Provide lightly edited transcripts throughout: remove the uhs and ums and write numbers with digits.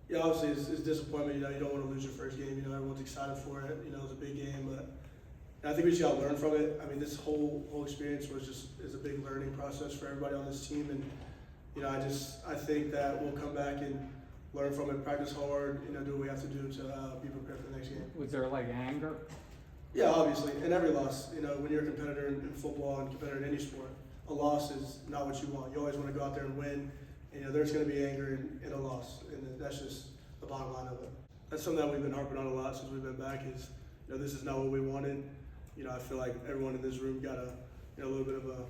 Yeah, obviously it's disappointment. You know, you don't want to lose your first game. You know, everyone's excited for it. You know, it's a big game, but I think we just got to learn from it. I mean, this whole experience is a big learning process for everybody on this team, and you know, I think that we'll come back and learn from it, practice hard. You know, do what we have to do to be prepared for the next game. Was there like anger? Yeah, obviously, in every loss, you know, when you're a competitor in football and competitor in any sport, a loss is not what you want. You always want to go out there and win. And, you know, there's going to be anger in a loss, and that's just the bottom line of it. That's something that we've been harping on a lot since we've been back. Is, you know, this is not what we wanted. You know, I feel like everyone in this room got a little bit of a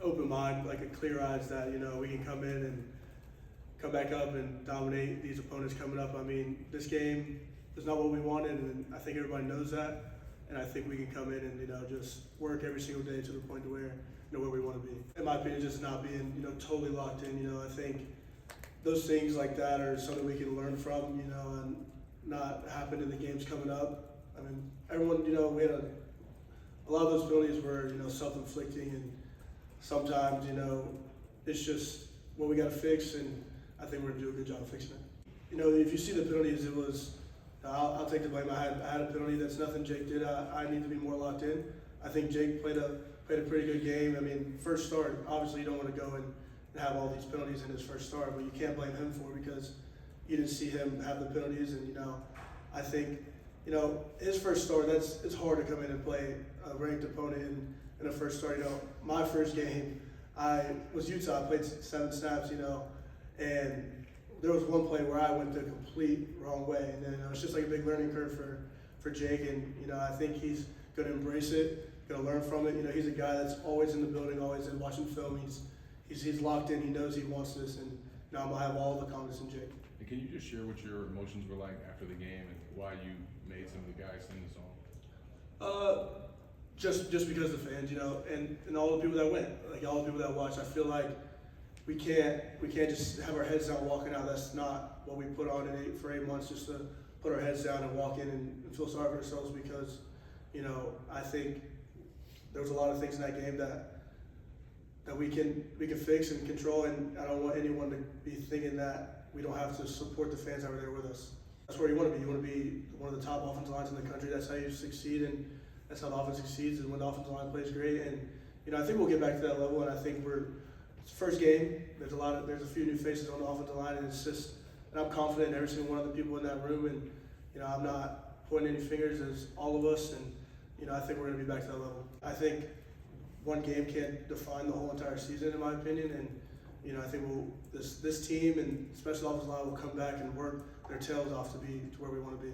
open mind, like a clear eyes that, you know, we can come in and come back up and dominate these opponents coming up. I mean, this game is not what we wanted, and I think everybody knows that. And I think we can come in and, you know, just work every single day to the point to where, you know, where we want to be. In my opinion, just not being, you know, totally locked in. You know, I think those things like that are something we can learn from, you know, and not happen in the games coming up. I mean, everyone, you know, we had a lot of those penalties were, you know, self-inflicting, and sometimes, you know, it's just what we got to fix, and I think we're going to do a good job of fixing it. You know, if you see the penalties, it was, I'll take the blame. I had a penalty. That's nothing Jake did. I need to be more locked in. I think Jake played a pretty good game. I mean, first start, obviously you don't want to go and have all these penalties in his first start, but you can't blame him for it because you didn't see him have the penalties. And, you know, I think, you know, his first start, it's hard to come in and play a ranked opponent in a first start. You know, my first game, I was Utah. I played 7 snaps, you know, and there was one play where I went the complete wrong way, and then it's just like a big learning curve for Jake, and you know, I think he's going to embrace it, going to learn from it. You know, he's a guy that's always in the building, always in watching film. He's locked in. He knows he wants this, and you know, I'm gonna have all the confidence in Jake. And can you just share what your emotions were like after the game and why you made some of the guys sing the song? Just because of the fans, you know, and all the people that went, like all the people that watched. I feel like we can't just have our heads down walking out. That's not what we put on for 8 months, just to put our heads down and walk in and feel sorry for ourselves, because, you know, I think there was a lot of things in that game that we can fix and control, and I don't want anyone to be thinking that we don't have to support the fans that were there with us. That's where you want to be. You want to be one of the top offensive lines in the country. That's how you succeed, and that's how the offense succeeds, and when the offensive line plays great. And, you know, I think we'll get back to that level, and I think it's the first game. There's a few new faces on the offensive line, and and I'm confident in every single one of the people in that room, and, you know, I'm not pointing any fingers. As all of us, and, you know, I think we're going to be back to that level. I think one game can't define the whole entire season, in my opinion, and, you know, I think this team and especially the offensive line will come back and work their tails off to be to where we want to be.